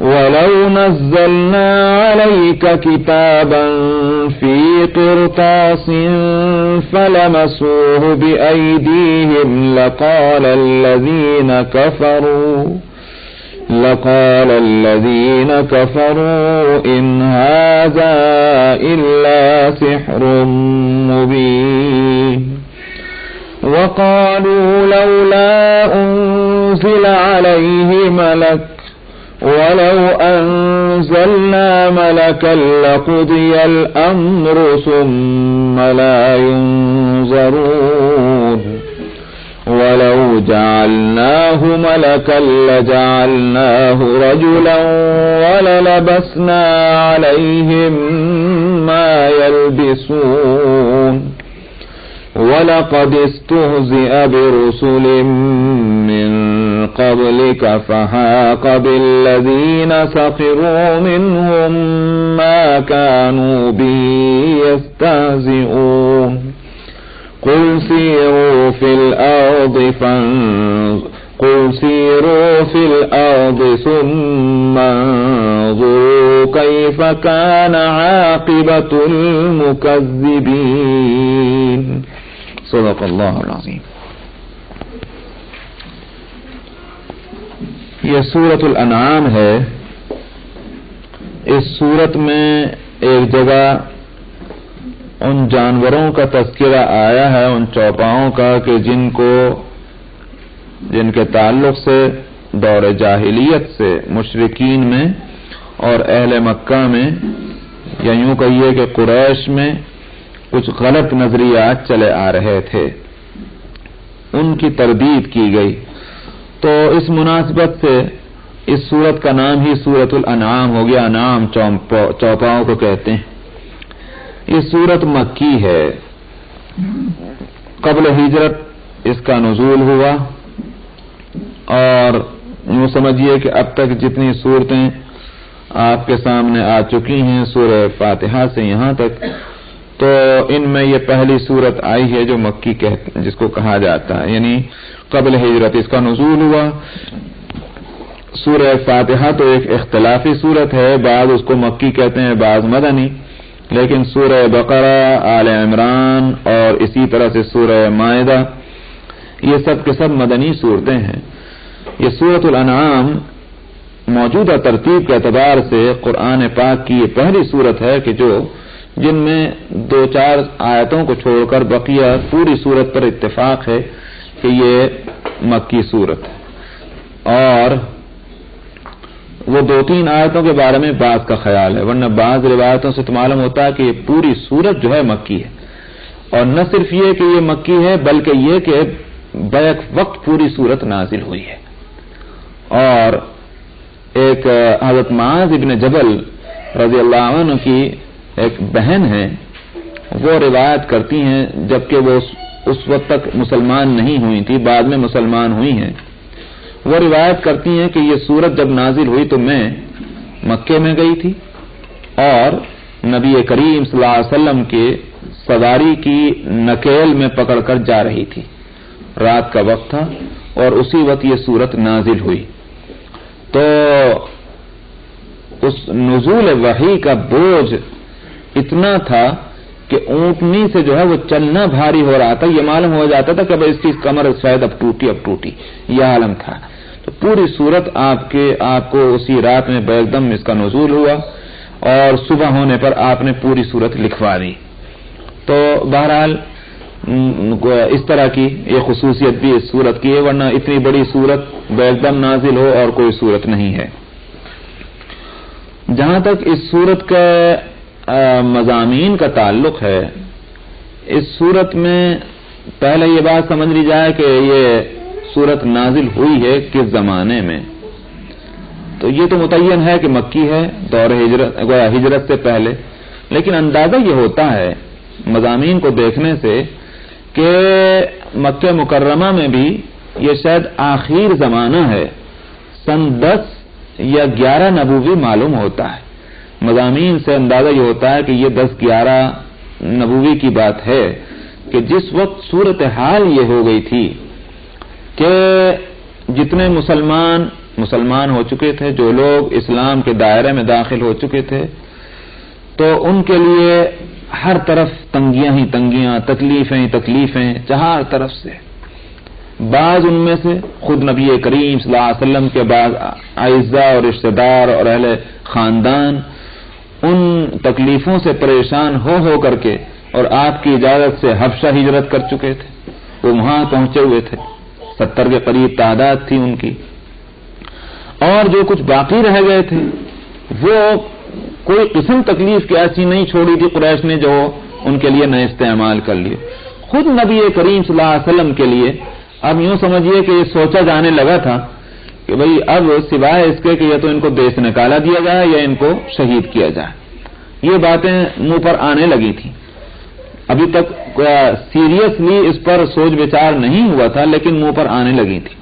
وَلَوْ نَزَّلْنَا عَلَيْكَ كِتَابًا فِي قِرْطَاسٍ فَلَمَسُوهُ بِأَيْدِيهِمْ لَقَالَ الَّذِينَ كَفَرُوا إِنْ هَذَا إِلَّا سِحْرٌ مُبِينٌ وَقَالُوا لَوْلَا أُنْزِلَ عَلَيْهِ مَلَكٌ وَلَوْ أَنزَلْنَا مَلَكًا لَقُضِيَ الْأَمْرُ ثُمَّ لَا يُنظَرُونَ وَلَوْ جَعَلْنَاهُ مَلَكًا لَجَعَلْنَاهُ رَجُلًا وَلَلَبَسْنَا عَلَيْهِمْ مَا يَلْبِسُونَ وَلَقَدِ اسْتُهْزِئَ بِرُسُلٍ مِّن قَبْلِكَ فَحَاقَ بِالَّذِينَ سَخِرُوا مِنْهُم مَّا كَانُوا بِهِ يَسْتَهْزِئُونَ قُلْ سِيرُوا فِي الْأَرْضِ ثُمَّ انظُرُوا كَيْفَ كَانَ عَاقِبَةُ الْمُكَذِّبِينَ صدق اللہ العظیم. یہ سورۃ الانعام ہے. اس سورت میں ایک جگہ ان جانوروں کا تذکرہ آیا ہے، ان چوپاؤں کا کہ جن کے تعلق سے دور جاہلیت سے مشرکین میں اور اہل مکہ میں، یا یوں کہیے کہ قریش میں کچھ غلط نظریات چلے آ رہے تھے، ان کی تردید کی گئی. تو اس مناسبت سے اس سورت کا نام ہی سورۃ الانعام ہو گیا. انعام چوپاؤں کو کہتے ہیں. یہ سورت مکی ہے. قبل ہجرت اس کا نزول ہوا، اور یوں سمجھیے کہ اب تک جتنی صورتیں آپ کے سامنے آ چکی ہیں سورہ فاتحہ سے یہاں تک، تو ان میں یہ پہلی سورت آئی ہے جو مکی جس کو کہا جاتا ہے، یعنی قبل ہجرت اس کا نزول ہوا. سورہ فاتحہ تو ایک اختلافی سورت ہے، بعض اس کو مکی کہتے ہیں، بعض مدنی، لیکن سورہ بقرہ، آل عمران اور اسی طرح سے سورہ مائدہ یہ سب کے سب مدنی صورتیں ہیں. یہ سورۃ الانعام موجودہ ترتیب کے اعتبار سے قرآن پاک کی یہ پہلی سورت ہے کہ جن میں 2-4 آیتوں کو چھوڑ کر بقیہ پوری سورت پر اتفاق ہے کہ یہ مکی سورت ہے. اور وہ 2-3 آیتوں کے بارے میں بعض کا خیال ہے، ورنہ بعض روایتوں سے تو معلوم ہوتا ہے کہ یہ پوری سورت جو ہے مکی ہے. اور نہ صرف یہ کہ یہ مکی ہے بلکہ یہ کہ بیک وقت پوری سورت نازل ہوئی ہے. اور ایک حضرت معاذ ابن جبل رضی اللہ عنہ کی ایک بہن ہے، وہ روایت کرتی ہیں جبکہ وہ اس وقت تک مسلمان نہیں ہوئی تھی، بعد میں مسلمان ہوئی ہیں. وہ روایت کرتی ہیں کہ یہ سورت جب نازل ہوئی تو میں مکے میں گئی تھی اور نبی کریم صلی اللہ علیہ وسلم کے سواری کی نکیل میں پکڑ کر جا رہی تھی. رات کا وقت تھا اور اسی وقت یہ سورت نازل ہوئی. تو اس نزول وحی کا بوجھ اتنا تھا کہ اونٹنی سے جو ہے وہ چلنا بھاری ہو رہا تھا. یہ معلوم ہو جاتا تھا کہ بھائی اس کی کمر شاید اب ٹوٹی، یہ عالم تھا. تو پوری صورت آپ کو اسی رات میں بیک دم اس کا نزول ہوا اور صبح ہونے پر آپ نے پوری صورت لکھوا دی. تو بہرحال اس طرح کی یہ خصوصیت بھی اس صورت کی ہے، ورنہ اتنی بڑی صورت بیک دم نازل ہو اور کوئی صورت نہیں ہے. جہاں تک اس صورت کا مضامین کا تعلق ہے، اس صورت میں پہلے یہ بات سمجھ لی جائے کہ یہ صورت نازل ہوئی ہے کس زمانے میں. تو یہ تو متعین ہے کہ مکی ہے، دور ہجرت سے پہلے. لیکن اندازہ یہ ہوتا ہے مضامین کو دیکھنے سے کہ مکہ مکرمہ میں بھی یہ شاید آخر زمانہ ہے. سن 10 یا 11 نبوی معلوم ہوتا ہے. مضامین سے اندازہ یہ ہوتا ہے کہ یہ 10-11 نبوی کی بات ہے کہ جس وقت صورتحال یہ ہو گئی تھی کہ جتنے مسلمان مسلمان ہو چکے تھے، جو لوگ اسلام کے دائرے میں داخل ہو چکے تھے، تو ان کے لیے ہر طرف تنگیاں ہی تنگیاں، تکلیفیں ہی تکلیفیں، چار طرف سے۔ بعض ان میں سے خود نبی کریم صلی اللہ علیہ وسلم کے بعض اعزاء اور رشتہ دار اور اہل خاندان ان تکلیفوں سے پریشان ہو کر کے اور آپ کی اجازت سے حبشہ ہجرت کر چکے تھے، وہ وہاں پہنچے ہوئے تھے، 70 کے قریب تعداد تھی ان کی، اور جو کچھ باقی رہ گئے تھے وہ کوئی قسم تکلیف کی ایسی نہیں چھوڑی تھی قریش نے جو ان کے لیے نہ استعمال کر لیے۔ خود نبی کریم صلی اللہ علیہ وسلم کے لیے اب یوں سمجھیے کہ یہ سوچا جانے لگا تھا کہ بھئی اب سوائے اس کے کہ یا تو ان کو دیش سے نکالا دیا جائے یا ان کو شہید کیا جائے، یہ باتیں منہ پر آنے لگی تھیں۔ ابھی تک سیریسلی اس پر سوچ بچار نہیں ہوا تھا، لیکن منہ پر آنے لگی تھی۔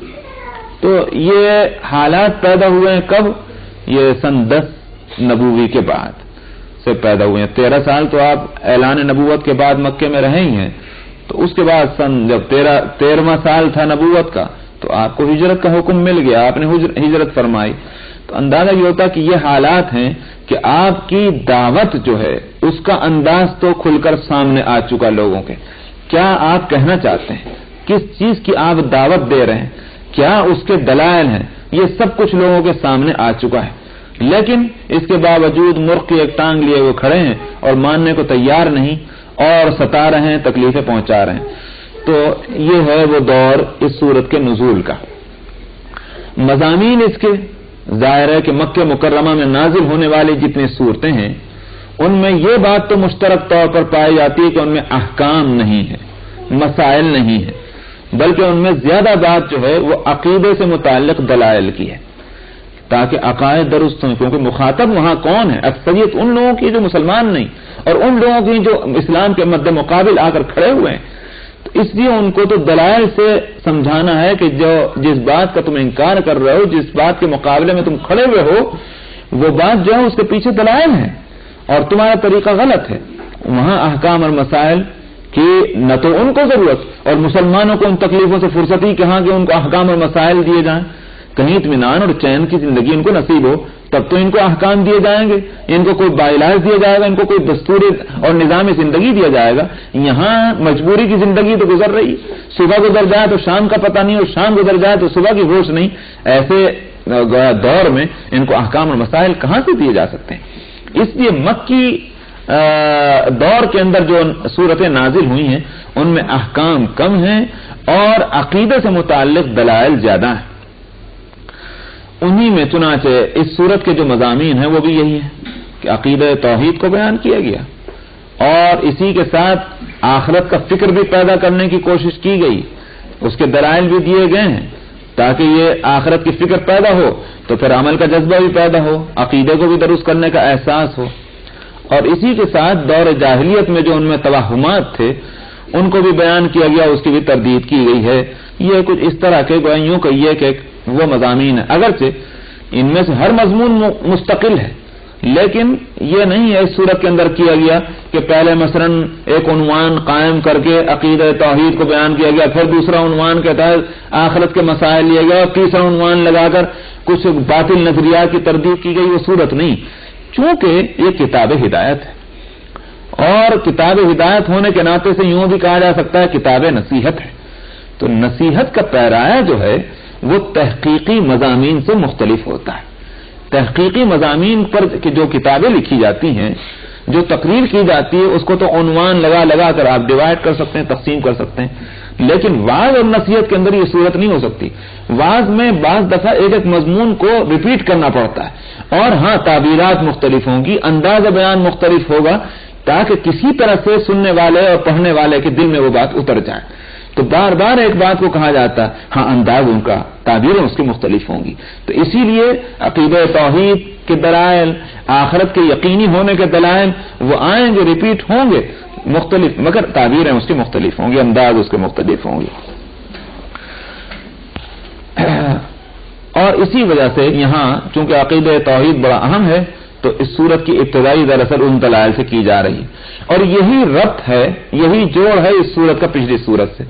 تو یہ حالات پیدا ہوئے ہیں کب؟ یہ سن 10 نبوی کے بعد سے پیدا ہوئے ہیں۔ 13 سال تو آپ اعلان نبوت کے بعد مکے میں رہے ہی ہیں، تو اس کے بعد جب 13واں سال تھا نبوت کا تو آپ کو ہجرت کا حکم مل گیا، آپ نے ہجرت فرمائی۔ تو اندازہ یہ ہوتا کہ یہ حالات ہیں کہ آپ کی دعوت جو ہے اس کا انداز تو کھل کر سامنے آ چکا لوگوں کے، کیا آپ کہنا چاہتے ہیں، کس چیز کی آپ دعوت دے رہے ہیں، کیا اس کے دلائل ہیں، یہ سب کچھ لوگوں کے سامنے آ چکا ہے، لیکن اس کے باوجود مرغ کی ایک ٹانگ لیے وہ کھڑے ہیں اور ماننے کو تیار نہیں اور ستا رہے ہیں، تکلیفیں پہنچا رہے ہیں۔ تو یہ ہے وہ دور اس سورت کے نزول کا۔ مضامین اس کے ظاہر ہے کہ مکہ مکرمہ میں نازل ہونے والی جتنی صورتیں ہیں ان میں یہ بات تو مشترک طور پر پائی جاتی ہے کہ ان میں احکام نہیں ہے، مسائل نہیں ہے، بلکہ ان میں زیادہ بات جو ہے وہ عقیدے سے متعلق دلائل کی ہے، تاکہ عقائد درست ہوں، کیونکہ مخاطب وہاں کون ہے؟ اکثریت ان لوگوں کی جو مسلمان نہیں، اور ان لوگوں کی جو اسلام کے مد مقابل آ کر کھڑے ہوئے ہیں۔ تو اس لیے ان کو تو دلائل سے سمجھانا ہے کہ جو جس بات کا تم انکار کر رہے ہو، جس بات کے مقابلے میں تم کھڑے ہوئے ہو، وہ بات جو ہے اس کے پیچھے دلائل ہے اور تمہارا طریقہ غلط ہے۔ وہاں احکام اور مسائل کی نہ تو ان کو ضرورت، اور مسلمانوں کو ان تکلیفوں سے فرصت ہی کہاں کہ ان کو احکام اور مسائل دیے جائیں، کہیں اطمینان اور چین کی زندگی ان کو نصیب ہو تب تو ان کو احکام دیے جائیں گے، ان کو کوئی باعلاج دیا جائے گا، ان کو کوئی دستور اور نظام زندگی دیا جائے گا۔ یہاں مجبوری کی زندگی تو گزر رہی، صبح گزر جائے تو شام کا پتہ نہیں، اور شام گزر جائے تو صبح کی ہوش نہیں، ایسے دور میں ان کو احکام اور مسائل کہاں سے دیے جا سکتے ہیں؟ اس لیے مکی دور کے اندر جو صورتیں نازل ہوئی ہیں ان میں احکام کم ہیں اور عقیدے سے متعلق دلائل زیادہ ہیں۔ انہی میں چنانچہ اس صورت کے جو مضامین ہیں وہ بھی یہی ہیں کہ عقیدہ توحید کو بیان کیا گیا، اور اسی کے ساتھ آخرت کا فکر بھی پیدا کرنے کی کوشش کی گئی، اس کے دلائل بھی دیے گئے ہیں تاکہ یہ آخرت کی فکر پیدا ہو تو پھر عمل کا جذبہ بھی پیدا ہو، عقیدے کو بھی درست کرنے کا احساس ہو، اور اسی کے ساتھ دور جاہلیت میں جو ان میں توہمات تھے ان کو بھی بیان کیا گیا، اس کی بھی تردید کی گئی ہے۔ یہ کچھ اس طرح کے یوں کہیے کہ وہ مضامین ہیں، اگرچہ ان میں سے ہر مضمون مستقل ہے، لیکن یہ نہیں ہے اس صورت کے اندر کیا گیا کہ پہلے مثلاً ایک عنوان قائم کر کے عقیدہ توحید کو بیان کیا گیا، پھر دوسرا عنوان کے تحت آخرت کے مسائل لیا گیا، اور تیسرا عنوان لگا کر کچھ باطل نظریات کی تردید کی گئی، وہ صورت نہیں، چونکہ یہ کتاب ہدایت ہے، اور کتاب ہدایت ہونے کے ناطے سے یوں بھی کہا جا سکتا ہے کتاب نصیحت ہے۔ تو نصیحت کا پیرایہ جو ہے وہ تحقیقی مضامین سے مختلف ہوتا ہے۔ تحقیقی مضامین پر جو کتابیں لکھی جاتی ہیں، جو تقریر کی جاتی ہے، اس کو تو عنوان لگا لگا کر آپ ڈیوائڈ کر سکتے ہیں، تقسیم کر سکتے ہیں، لیکن وعظ اور نصیحت کے اندر یہ صورت نہیں ہو سکتی۔ وعظ میں بعض دفعہ ایک ایک مضمون کو ریپیٹ کرنا پڑتا ہے، اور ہاں تعبیرات مختلف ہوں گی، انداز بیان مختلف ہوگا، تاکہ کسی طرح سے سننے والے اور پڑھنے والے کے دل میں وہ بات اتر جائے۔ تو بار بار ایک بات کو کہا جاتا ہے، ہاں انداز ان کا، تعبیریں اس کی مختلف ہوں گی۔ تو اسی لیے عقیدہ توحید کے دلائل، آخرت کے یقینی ہونے کے دلائل وہ آئیں گے، ریپیٹ ہوں گے، مختلف، مگر تعبیریں اس کی مختلف ہوں گی، انداز اس کے مختلف ہوں گے۔ اور اسی وجہ سے یہاں چونکہ عقیدہ توحید بڑا اہم ہے تو اس صورت کی ابتدائی دراصل ان دلائل سے کی جا رہی ہے، اور یہی ربط ہے، یہی جوڑ ہے اس صورت کا پچھلی صورت سے۔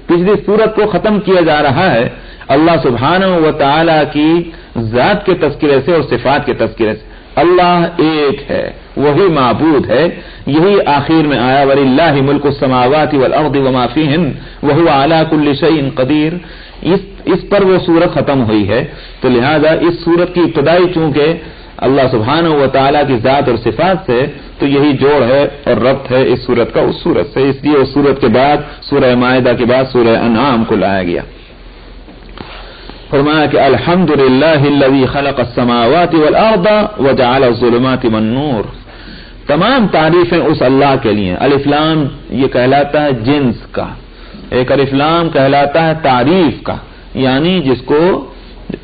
پچھلی صورت کو ختم کیا جا رہا ہے اللہ سبحانہ و تعالی کی ذات کے تذکرے سے اور صفات کے تذکرے سے. اللہ ایک ہے، وہی معبود ہے. یہی آخر میں آیا وَلِلَّهِ مُلْكُ السَّمَاوَاتِ وَالْأَرْضِ وَمَا فِيهِنَّ وَهُوَ عَلَى كُلِّ شَيْءٍ قَدِيرٌ. اس پر وہ سورت ختم ہوئی ہے. تو لہذا اس سورت کی ابتدائی چونکہ اللہ سبحانہ و تعالیٰ کی ذات اور صفات سے، تو یہی جوڑ ہے اور ربط ہے اس سورت کا اس سورت سے. اس لیے اس سورت کے بعد سورہ مائدہ کے بعد سورہ انعام کو لایا گیا. فرمایا کہ الحمدللہ الذی خلق السماوات والارض وجعل الظلمات والنور. تمام تعریفیں اس اللہ کے لیے. الف لام یہ کہلاتا ہے جنس کا، ایک الف لام کہلاتا ہے تعریف کا، یعنی جس کو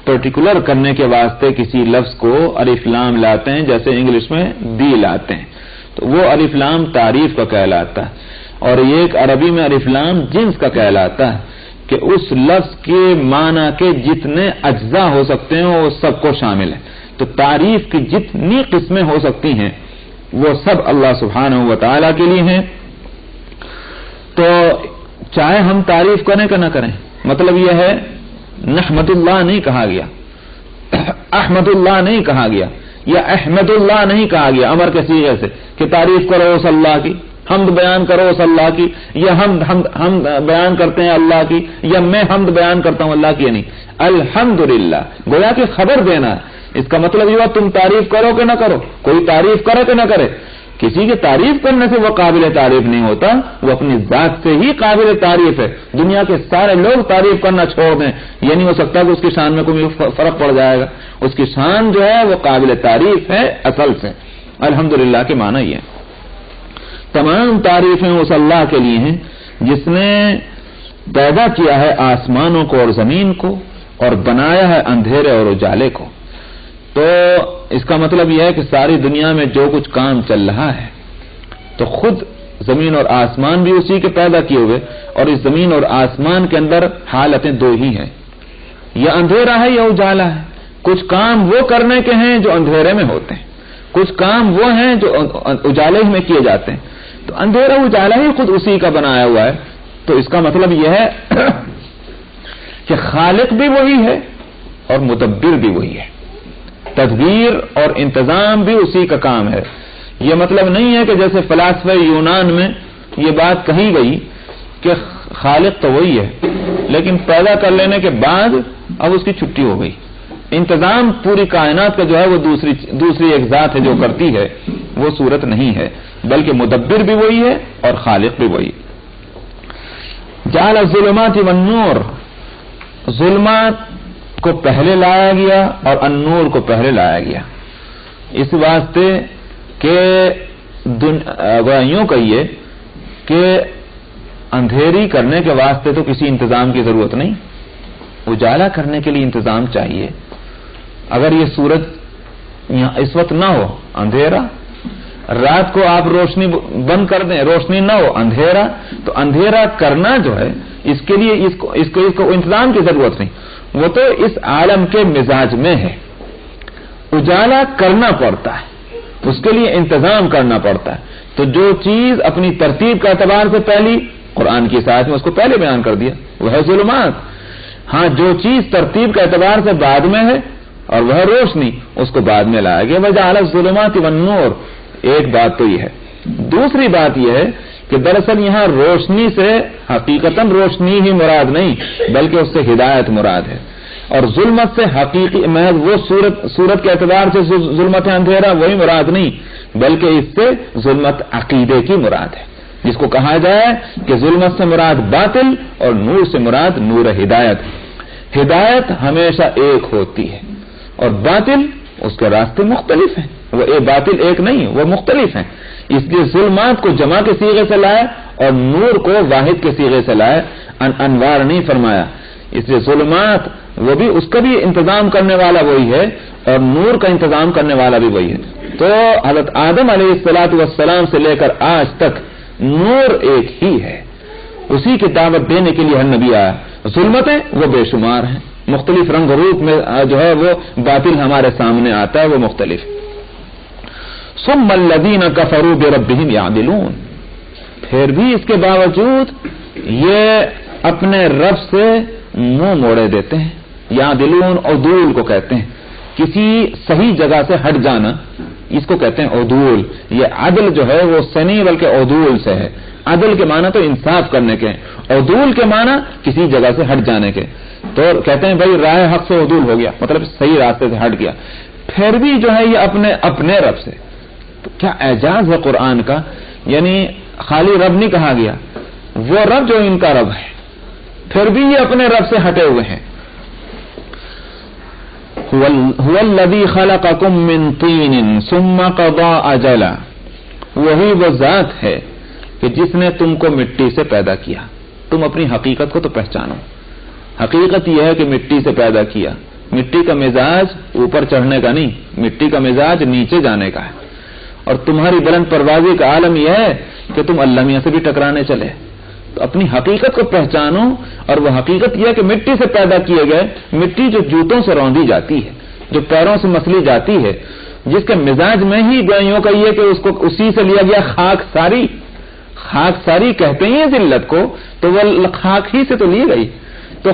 پرٹیکولر کرنے کے واسطے کسی لفظ کو الف لام لاتے ہیں، جیسے انگلش میں دی لاتے ہیں، تو وہ الف لام تعریف کا کہلاتا ہے. اور ایک عربی میں الف لام جنس کا کہلاتا ہے کہ اس لفظ کے معنی کے جتنے اجزاء ہو سکتے ہیں وہ سب کو شامل ہے. تو تعریف کی جتنی قسمیں ہو سکتی ہیں وہ سب اللہ سبحانہ و تعالیٰ کے لیے ہیں. تو چاہے ہم تعریف کریں کہ نہ کریں، مطلب یہ ہے نحمد اللہ نہیں کہا گیا، احمد اللہ نہیں کہا گیا، یا احمد اللہ نہیں کہا گیا امر کے صیغے سے کہ تعریف کرو اس اللہ کی، حمد بیان کرو اس اللہ کی، یا ہم بیان کرتے ہیں اللہ کی، یا میں حمد بیان کرتا ہوں اللہ کی. نہیں، الحمدللہ گویا کہ خبر دینا ہے. اس کا مطلب یہ تم تعریف کرو کہ نہ کرو، کوئی تعریف کرے کہ نہ کرے. کسی کی تعریف کرنے سے وہ قابل تعریف نہیں ہوتا، وہ اپنی ذات سے ہی قابل تعریف ہے. دنیا کے سارے لوگ تعریف کرنا چھوڑ دیں، یہ نہیں ہو سکتا کہ اس کی شان میں کوئی فرق پڑ جائے گا. اس کی شان جو ہے وہ قابل تعریف ہے اصل سے. الحمدللہ کے معنی یہ ہے تمام تعریفیں اس اللہ کے لیے ہیں جس نے پیدا کیا ہے آسمانوں کو اور زمین کو اور بنایا ہے اندھیرے اور اجالے کو. تو اس کا مطلب یہ ہے کہ ساری دنیا میں جو کچھ کام چل رہا ہے تو خود زمین اور آسمان بھی اسی کے پیدا کیے ہوئے، اور اس زمین اور آسمان کے اندر حالتیں دو ہی ہیں، یا اندھیرا ہے یا اجالا ہے. کچھ کام وہ کرنے کے ہیں جو اندھیرے میں ہوتے ہیں، کچھ کام وہ ہیں جو اجالے میں کیے جاتے ہیں. تو اندھیرا اجالا ہی خود اسی کا بنایا ہوا ہے. تو اس کا مطلب یہ ہے کہ خالق بھی وہی ہے اور مدبر بھی وہی ہے، تدبیر اور انتظام بھی اسی کا کام ہے. یہ مطلب نہیں ہے کہ جیسے فلاسفہ یونان میں یہ بات کہی گئی کہ خالق تو وہی ہے لیکن پیدا کر لینے کے بعد اب اس کی چھٹی ہو گئی. انتظام پوری کائنات کا جو ہے وہ دوسری ایک ذات ہے جو کرتی ہے، وہ صورت نہیں ہے، بلکہ مدبر بھی وہی ہے اور خالق بھی وہی. جعل الظلمات والنور، ظلمات کو پہلے لایا گیا اور النور کو پہلے لایا گیا، اس واسطے کہ یوں کہیے کہ اندھیری کرنے کے واسطے تو کسی انتظام کی ضرورت نہیں، اجالا کرنے کے لیے انتظام چاہیے. اگر یہ سورج اس وقت نہ ہو اندھیرا، رات کو آپ روشنی بند کر دیں روشنی نہ ہو اندھیرا، تو اندھیرا کرنا جو ہے اس کے لیے اس کو انتظام کی ضرورت نہیں، وہ تو اس عالم کے مزاج میں ہے. اجالا کرنا پڑتا ہے، اس کے لیے انتظام کرنا پڑتا ہے. تو جو چیز اپنی ترتیب کا اعتبار سے پہلی، قرآن کی آیت میں اس کو پہلے بیان کر دیا، وہ ہے ظلمات. ہاں جو چیز ترتیب کے اعتبار سے بعد میں ہے اور وہ روشنی، اس کو بعد میں لایا گیا. وجعل الظلمات والنور. ایک بات تو یہ ہے. دوسری بات یہ ہے کہ دراصل یہاں روشنی سے حقیقتاً روشنی ہی مراد نہیں بلکہ اس سے ہدایت مراد ہے، اور ظلمت سے حقیقی محض وہ صورت کے اعتبار سے ظلمت اندھیرا وہی مراد نہیں بلکہ اس سے ظلمت عقیدے کی مراد ہے، جس کو کہا جائے کہ ظلمت سے مراد باطل اور نور سے مراد نور ہدایت. ہدایت ہمیشہ ایک ہوتی ہے اور باطل اس کے راستے مختلف ہیں، وہ باطل ایک نہیں وہ مختلف ہیں. اس لیے ظلمات کو جمع کے صیغے سے لائے اور نور کو واحد کے صیغے سے لائے، انوار نہیں فرمایا. اس لیے ظلمات وہ بھی اس کا بھی انتظام کرنے والا وہی ہے اور نور کا انتظام کرنے والا بھی وہی ہے. تو حضرت آدم علیہ السلام سے لے کر آج تک نور ایک ہی ہے، اسی کی دعوت دینے کے لیے ہر نبی آیا. ظلمتیں وہ بے شمار ہیں، مختلف رنگ روپ میں جو ہے وہ باطل ہمارے سامنے آتا ہے، وہ مختلف. ثم الذین کفروا بربہم یعدلون. پھر بھی اس کے باوجود یہ اپنے رب سے منہ موڑے دیتے ہیں. یعدلون عدول کو کہتے ہیں، کسی صحیح جگہ سے ہٹ جانا، اس کو کہتے ہیں عدول. یہ عدل جو ہے وہ سے نہیں بلکہ عدول سے ہے. عدل کے معنی تو انصاف کرنے کے، عدول کے معنی کسی جگہ سے ہٹ جانے کے. تو کہتے ہیں بھائی راہ حق سے عدول ہو گیا، مطلب صحیح راستے سے ہٹ گیا. پھر بھی جو ہے یہ اپنے رب سے. تو کیا اعجاز ہے قرآن کا، یعنی خالی رب نہیں کہا گیا، وہ رب جو ان کا رب ہے، پھر بھی یہ اپنے رب سے ہٹے ہوئے ہیں. هو الذی خلقکم من طین ثم قضى اجلا، وہی وہ ذات ہے کہ جس نے تم کو مٹی سے پیدا کیا. تم اپنی حقیقت کو تو پہچانو. حقیقت یہ ہے کہ مٹی سے پیدا کیا. مٹی کا مزاج اوپر چڑھنے کا نہیں، مٹی کا مزاج نیچے جانے کا ہے. اور تمہاری بلند پروازی کا عالم یہ ہے کہ تم اللہ میاں سے بھی ٹکرانے چلے. تو اپنی حقیقت کو پہچانو، اور وہ حقیقت یہ ہے کہ مٹی سے پیدا کیے گئے. مٹی جو جوتوں سے روندی جاتی ہے، جو پیروں سے مسلی جاتی ہے، جس کے مزاج میں ہی گوئیوں کا یہ کہ اس کو اسی سے لیا گیا خاک ساری. خاک ساری کہتے ہیں ذلت کو، تو وہ خاک ہی سے تو لی گئی. تو